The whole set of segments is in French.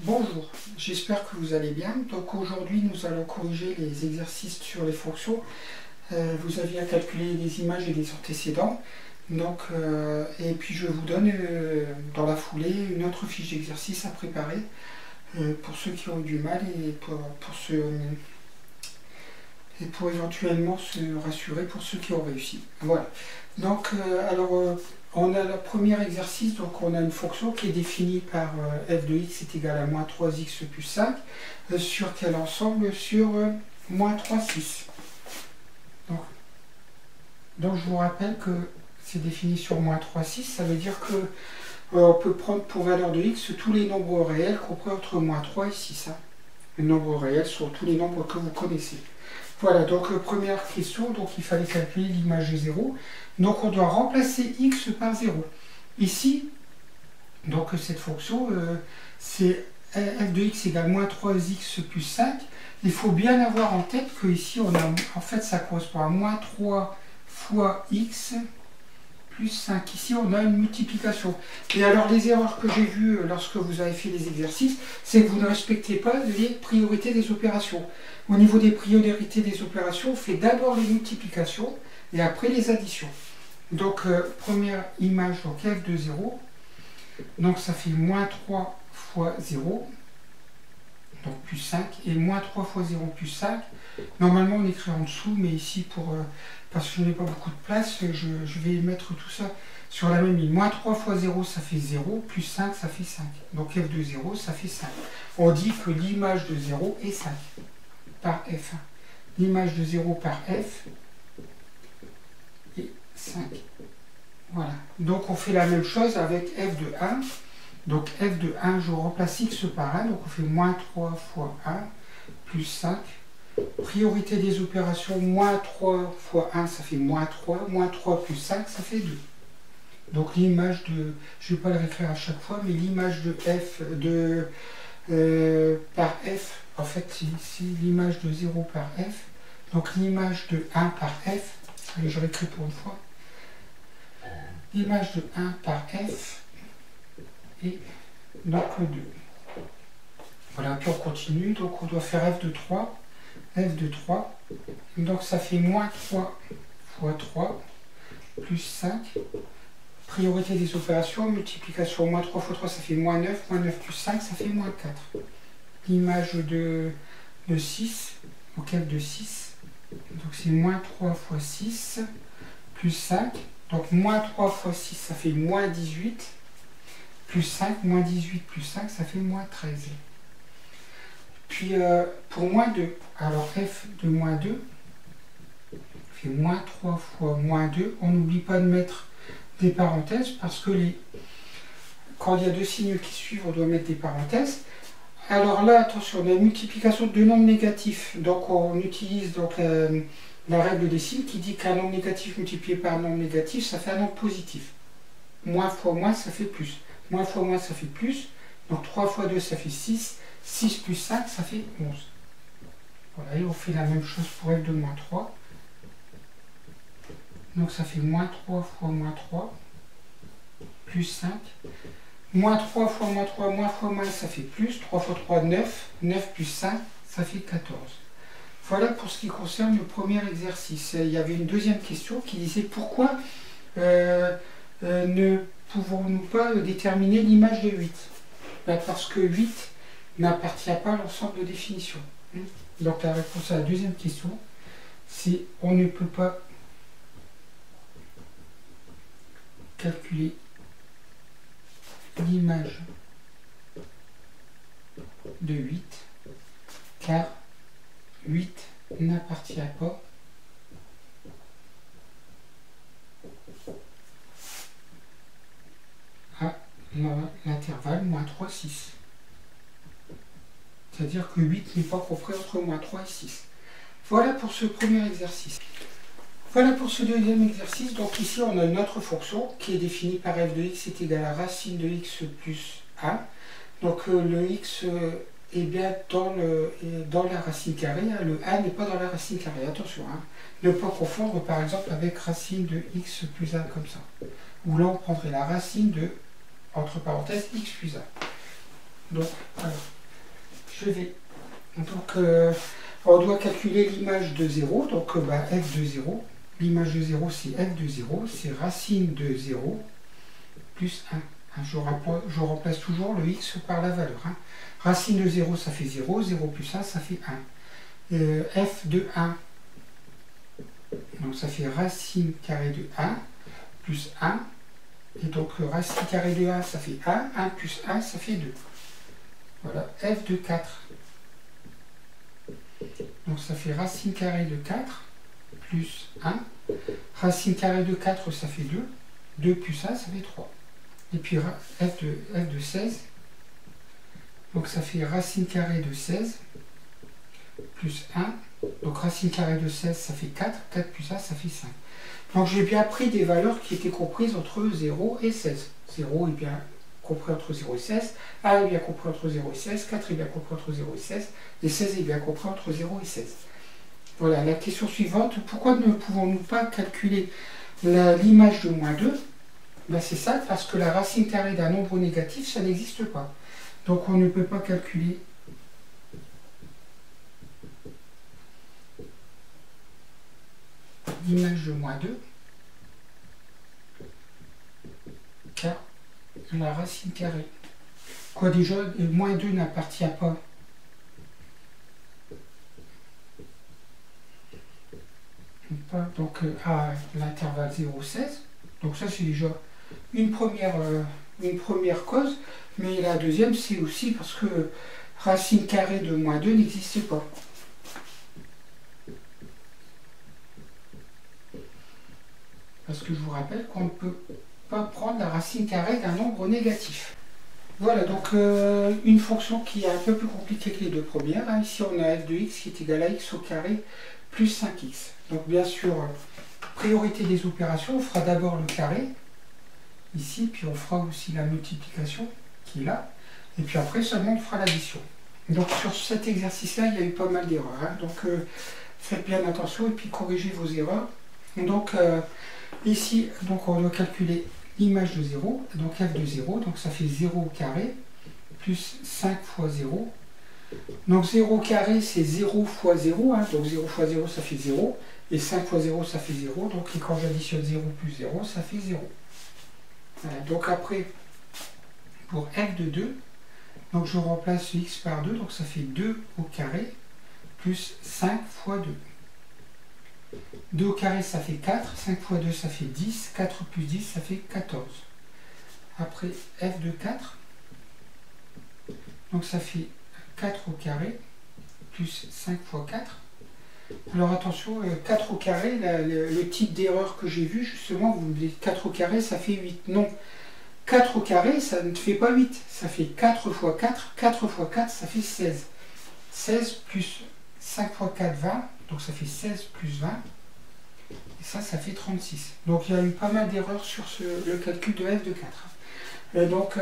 Bonjour, j'espère que vous allez bien. Donc aujourd'hui nous allons corriger les exercices sur les fonctions. Vous aviez à calculer les images et les antécédents. Donc, et puis je vous donne dans la foulée une autre fiche d'exercice à préparer pour ceux qui ont eu du mal et pour éventuellement se rassurer pour ceux qui ont réussi. Voilà. Donc on a le premier exercice, donc on a une fonction qui est définie par f de x est égal à moins 3x plus 5, sur quel ensemble? Sur moins 3, 6. Donc je vous rappelle que c'est défini sur moins 3, 6, ça veut dire que on peut prendre pour valeur de x tous les nombres réels compris entre moins 3 et 6. Hein. Les nombres réels sont tous les nombres que vous connaissez. Voilà, donc première question, donc il fallait calculer l'image de 0. Donc on doit remplacer x par 0. Ici, donc cette fonction, c'est f de x égale moins 3x plus 5. Il faut bien avoir en tête que ici, on a, en fait, ça correspond à moins 3 fois x plus 5. Ici, on a une multiplication. Et alors, les erreurs que j'ai vues lorsque vous avez fait les exercices, c'est que vous ne respectez pas les priorités des opérations. Au niveau des priorités des opérations, on fait d'abord les multiplications et après les additions. Donc, première image, donc f de 0. Donc, ça fait moins 3 fois 0. Donc, plus 5. Et moins 3 fois 0 plus 5. Normalement, on écrit en dessous, mais ici, parce que je n'ai pas beaucoup de place, je vais mettre tout ça sur la même ligne. Moins 3 fois 0, ça fait 0. Plus 5, ça fait 5. Donc, f de 0, ça fait 5. On dit que l'image de 0 est 5 par f. L'image de 0 par f est 5. Voilà. Donc, on fait la même chose avec f de 1. Donc, f de 1, je remplace x par 1. Donc, on fait moins 3 fois 1 plus 5. Priorité des opérations, moins 3 fois 1, ça fait moins 3. Moins 3 plus 5, ça fait 2. Donc, l'image de... Je ne vais pas le réécrire à chaque fois, mais l'image de f par f, en fait, c'est ici l'image de 0 par f. Donc, l'image de 1 par f, allez, je réécris pour une fois. L'image de 1 par f et donc 2. Voilà, puis on continue. Donc, on doit faire f de 3. F de 3. Donc, ça fait moins 3 fois 3 plus 5. Priorité des opérations, multiplication, moins 3 fois 3, ça fait moins 9. Moins 9 plus 5, ça fait moins 4. L'image de 6, donc f de 6. Donc, c'est moins 3 fois 6 plus 5. Donc, moins 3 fois 6, ça fait moins 18. Plus 5, moins 18 plus 5, ça fait moins 13. Puis, pour moins 2, alors f de moins 2 fait moins 3 fois moins 2. On n'oublie pas de mettre des parenthèses parce que quand il y a deux signes qui suivent, on doit mettre des parenthèses. Alors là, attention, on a une multiplication de deux nombres négatifs. Donc, on utilise donc, la règle des signes qui dit qu'un nombre négatif multiplié par un nombre négatif, ça fait un nombre positif. Moins fois moins, ça fait plus. Moins fois moins, ça fait plus. Donc 3 fois 2, ça fait 6. 6 plus 5, ça fait 11. Voilà, et on fait la même chose pour f de moins 3. Donc ça fait moins 3 fois moins 3, plus 5. Moins 3 fois moins 3, moins fois moins, ça fait plus. 3 fois 3, 9. 9 plus 5, ça fait 14. Voilà pour ce qui concerne le premier exercice. Il y avait une deuxième question qui disait pourquoi ne pouvons-nous pas déterminer l'image de 8 ? Ben parce que 8 n'appartient pas à l'ensemble de définition. Donc la réponse à la deuxième question, c'est on ne peut pas calculer l'image de 8 car 8 n'appartient pas à l'intervalle moins 3, 6. C'est-à-dire que 8 n'est pas compris entre moins 3 et 6. Voilà pour ce premier exercice. Voilà pour ce deuxième exercice. Donc ici, on a une autre fonction qui est définie par f de x est égal à racine de x plus 1. Donc le x est bien dans la racine carrée. Hein. Le 1 n'est pas dans la racine carrée. Attention, hein. Ne pas confondre par exemple avec racine de x plus 1 comme ça. Où là, on prendrait la racine de, entre parenthèses, x plus 1. Donc, voilà. je vais. Donc, on doit calculer l'image de 0. Donc, f de 0. L'image de 0, c'est f de 0. C'est racine de 0 plus 1. Je remplace toujours le x par la valeur. Racine de 0, ça fait 0. 0 plus 1, ça fait 1. F de 1, donc ça fait racine carrée de 1 plus 1. Et donc racine carrée de 1, ça fait 1. 1 plus 1, ça fait 2. Voilà, f de 4. Donc ça fait racine carrée de 4 plus 1. Racine carrée de 4, ça fait 2. 2 plus 1, ça fait 3. Et puis f de 16. Donc ça fait racine carrée de 16 plus 1. Donc racine carrée de 16, ça fait 4. 4 plus 1, ça fait 5. Donc j'ai bien pris des valeurs qui étaient comprises entre 0 et 16. 0 est bien compris entre 0 et 16. 1 est bien compris entre 0 et 16. 4 est bien compris entre 0 et 16. Et 16 est bien compris entre 0 et 16. Voilà, la question suivante. Pourquoi ne pouvons-nous pas calculer l'image de moins 2 ? C'est ça, parce que la racine carrée d'un nombre négatif, ça n'existe pas. Donc on ne peut pas calculer l'image de moins 2, car la racine carrée. Quoi déjà, moins 2 n'appartient pas donc à l'intervalle 0,16. Donc ça c'est déjà une première cause, mais la deuxième c'est aussi parce que racine carrée de moins 2 n'existe pas. Parce que je vous rappelle qu'on ne peut pas prendre la racine carrée d'un nombre négatif. Voilà, donc une fonction qui est un peu plus compliquée que les deux premières. Ici on a f de x qui est égal à x au carré plus 5x. Donc bien sûr, priorité des opérations, on fera d'abord le carré, ici, puis on fera aussi la multiplication, qui est là, et puis après seulement on fera l'addition. Donc sur cet exercice-là, il y a eu pas mal d'erreurs. Donc faites bien attention et puis corrigez vos erreurs. Donc ici, donc on doit calculer l'image de 0, donc f de 0, donc ça fait 0 au carré, plus 5 fois 0. Donc 0 au carré, c'est 0 fois 0, donc 0 fois 0, ça fait 0, et 5 fois 0, ça fait 0, donc quand j'additionne 0 plus 0, ça fait 0. Voilà, donc après, pour f de 2, donc je remplace x par 2, donc ça fait 2 au carré, plus 5 fois 2. 2 au carré, ça fait 4, 5 fois 2, ça fait 10, 4 plus 10, ça fait 14. Après, f de 4, donc ça fait 4 au carré, plus 5 fois 4. Alors attention, 4 au carré, le type d'erreur que j'ai vu, justement, vous me dites 4 au carré, ça fait 8. Non, 4 au carré, ça ne fait pas 8, ça fait 4 fois 4, 4 fois 4, ça fait 16. 16 plus 5 fois 4, 20, donc ça fait 16 plus 20. Et ça fait 36. Donc il y a eu pas mal d'erreurs sur le calcul de f de 4. Donc,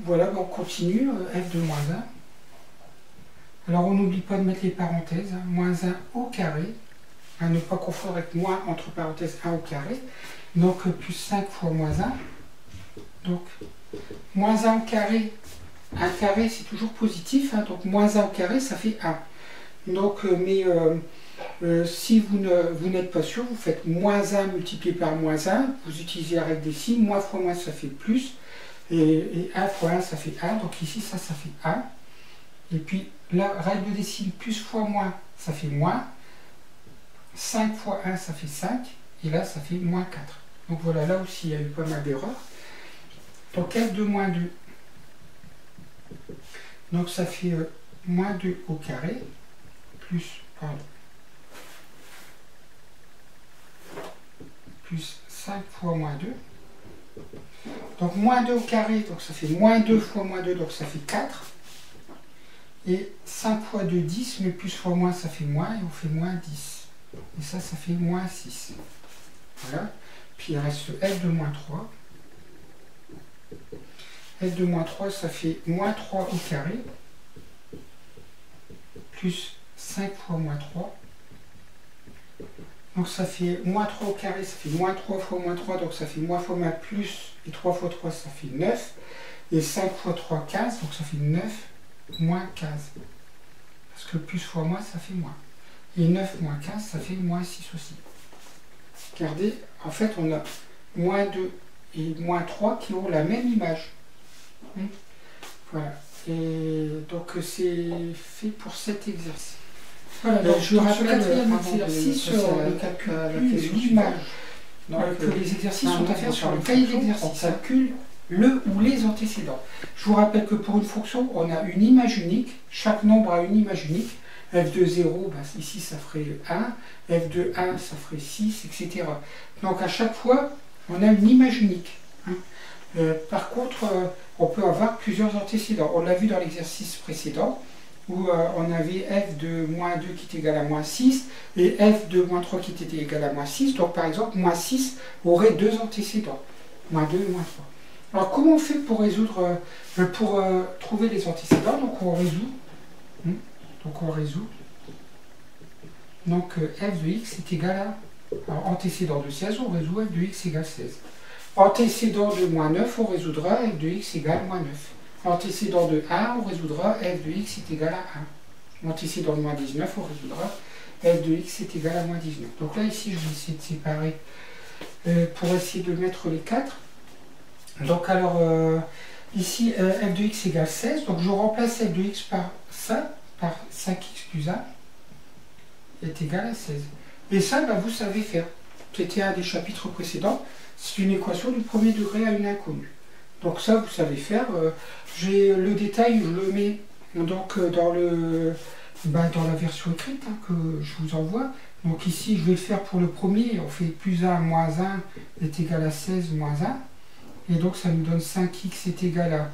voilà, on continue, f de moins 1. Alors on n'oublie pas de mettre les parenthèses, moins 1 au carré, à ne pas confondre avec moins entre parenthèses 1 au carré. Donc plus 5 fois moins 1. Donc moins 1 au carré. Un carré, c'est toujours positif, donc moins 1 au carré, ça fait 1. Donc, si vous n'êtes pas sûr, vous faites moins 1 multiplié par moins 1, vous utilisez la règle des signes, moins fois moins, ça fait plus, et 1 fois 1, ça fait 1, donc ici, ça fait 1. Et puis, la règle des signes, plus fois moins, ça fait moins, 5 fois 1, ça fait 5, et là, ça fait moins 4. Donc voilà, là aussi, il y a eu pas mal d'erreurs. Donc, f de moins 2. Donc ça fait moins 2 au carré, plus 5 fois moins 2. Donc moins 2 au carré, donc ça fait moins 2 fois moins 2, donc ça fait 4. Et 5 fois 2, 10, mais plus fois moins, ça fait moins, et on fait moins 10. Et ça fait moins 6. Voilà. Puis il reste f de moins 3. f de moins 3, ça fait moins 3 au carré, plus 5 fois moins 3. Donc ça fait moins 3 au carré, ça fait moins 3 fois moins 3, donc ça fait moins fois moins plus, et 3 fois 3, ça fait 9. Et 5 fois 3, 15, donc ça fait 9 moins 15. Parce que plus fois moins, ça fait moins. Et 9 moins 15, ça fait moins 6 aussi. Regardez, en fait, on a moins 2 et moins 3 qui ont la même image. Voilà. Et donc c'est fait pour cet exercice. Voilà, donc je rappelle le quatrième exercice, le calcul plus l'image. Que les exercices sont à faire sur le cahier d'exercice. On calcule le ou les antécédents. Je vous rappelle que pour une fonction, on a une image unique. Chaque nombre a une image unique. f de 0, ben, ici ça ferait 1. f de 1, ça ferait 6, etc. Donc à chaque fois, on a une image unique. Par contre, on peut avoir plusieurs antécédents. On l'a vu dans l'exercice précédent, où on avait f de moins 2 qui est égal à moins 6, et f de moins 3 qui était égal à moins 6. Donc par exemple, moins 6 aurait deux antécédents, moins 2 et moins 3. Alors comment on fait pour résoudre, pour trouver les antécédents? Donc on résout. Donc f de x est égal à, alors, antécédent de 16, on résout f de x égale 16. Antécédent de moins 9, on résoudra f de x égale moins 9. Antécédent de 1, on résoudra f de x est égal à 1. Antécédent de moins 19, on résoudra f de x est égal à moins 19. Donc là, ici, je vais essayer de séparer pour essayer de mettre les 4. Donc alors, ici, f de x égale 16. Donc je remplace f de x par ça, par 5x plus 1 est égal à 16. Et ça, bah, vous savez faire. C'était un des chapitres précédents. C'est une équation du premier degré à une inconnue. Donc ça, vous savez faire. J'ai le détail, je le mets donc dans la version écrite que je vous envoie. Donc ici, je vais le faire pour le premier. On fait plus 1 moins 1 est égal à 16 moins 1. Et donc ça nous donne 5x est égal à...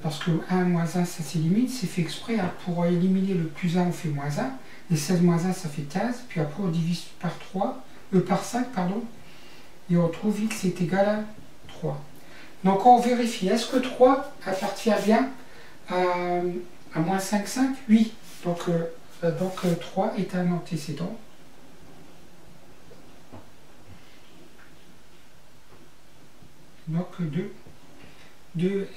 parce que 1 moins 1, ça s'élimine. C'est fait exprès. Pour éliminer le plus 1, on fait moins 1. Et 16 moins 1, ça fait 15. Puis après, on divise par 5, pardon. Et on trouve x est égal à 3. Donc on vérifie, est-ce que 3 appartient bien à moins 5, 5? Oui. Donc 3 est un antécédent. Donc de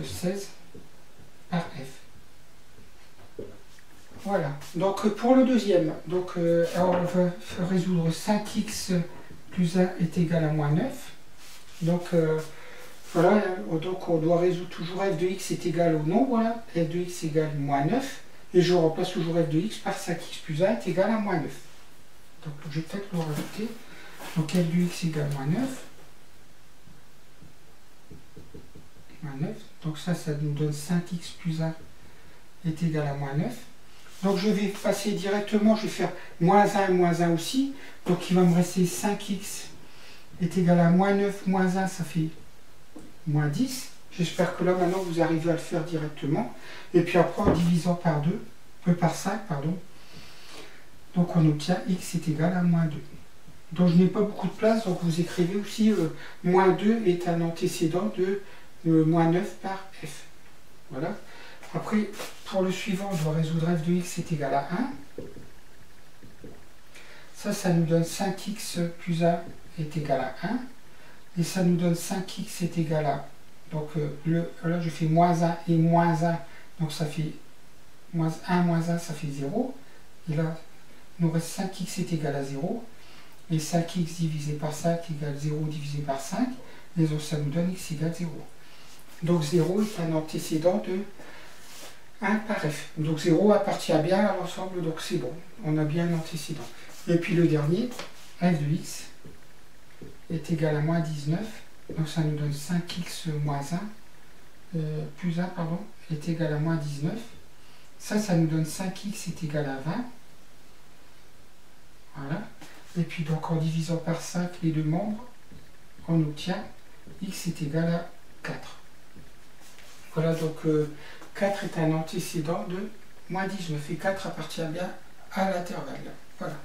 16 par f. Voilà. Donc pour le deuxième, donc, alors on va résoudre 5x plus 1 est égal à moins 9. Donc voilà, donc on doit résoudre toujours f de x est égal au nombre, voilà, f de x égale moins 9, et je remplace toujours f de x par 5x plus 1 est égal à moins 9. Donc je vais peut-être le rajouter. Donc f de x égale moins 9. Moins 9. Donc ça nous donne 5x plus 1 est égal à moins 9. Donc je vais passer directement, je vais faire moins 1 et moins 1 aussi. Donc il va me rester 5x est égal à moins 9, moins 1, ça fait moins 10. J'espère que là maintenant vous arrivez à le faire directement. Et puis après en divisant par 2, par 5, pardon. Donc on obtient x est égal à moins 2. Donc je n'ai pas beaucoup de place, donc vous écrivez aussi moins 2 est un antécédent de moins 9 par f. Voilà. Après, pour le suivant, on doit résoudre f de x est égal à 1. Ça nous donne 5x plus 1 est égal à 1. Et ça nous donne 5x est égal à... Donc là, je fais moins 1 et moins 1. Donc ça fait moins 1 moins 1, ça fait 0. Et là, il nous reste 5x est égal à 0. Et 5x divisé par 5 égale 0 divisé par 5. Et donc ça nous donne x égale 0. Donc 0 est un antécédent de 1 par f. Donc 0 appartient bien à l'ensemble, donc c'est bon. On a bien un antécédent. Et puis le dernier, f de x est égal à moins 19. Donc ça nous donne 5x moins 1, plus 1, pardon, est égal à moins 19. Ça nous donne 5x est égal à 20. Voilà. Et puis donc en divisant par 5 les deux membres, on obtient x est égal à 4. Voilà, donc 4 est un antécédent de moins 19 et 4 appartient bien à l'intervalle. Voilà.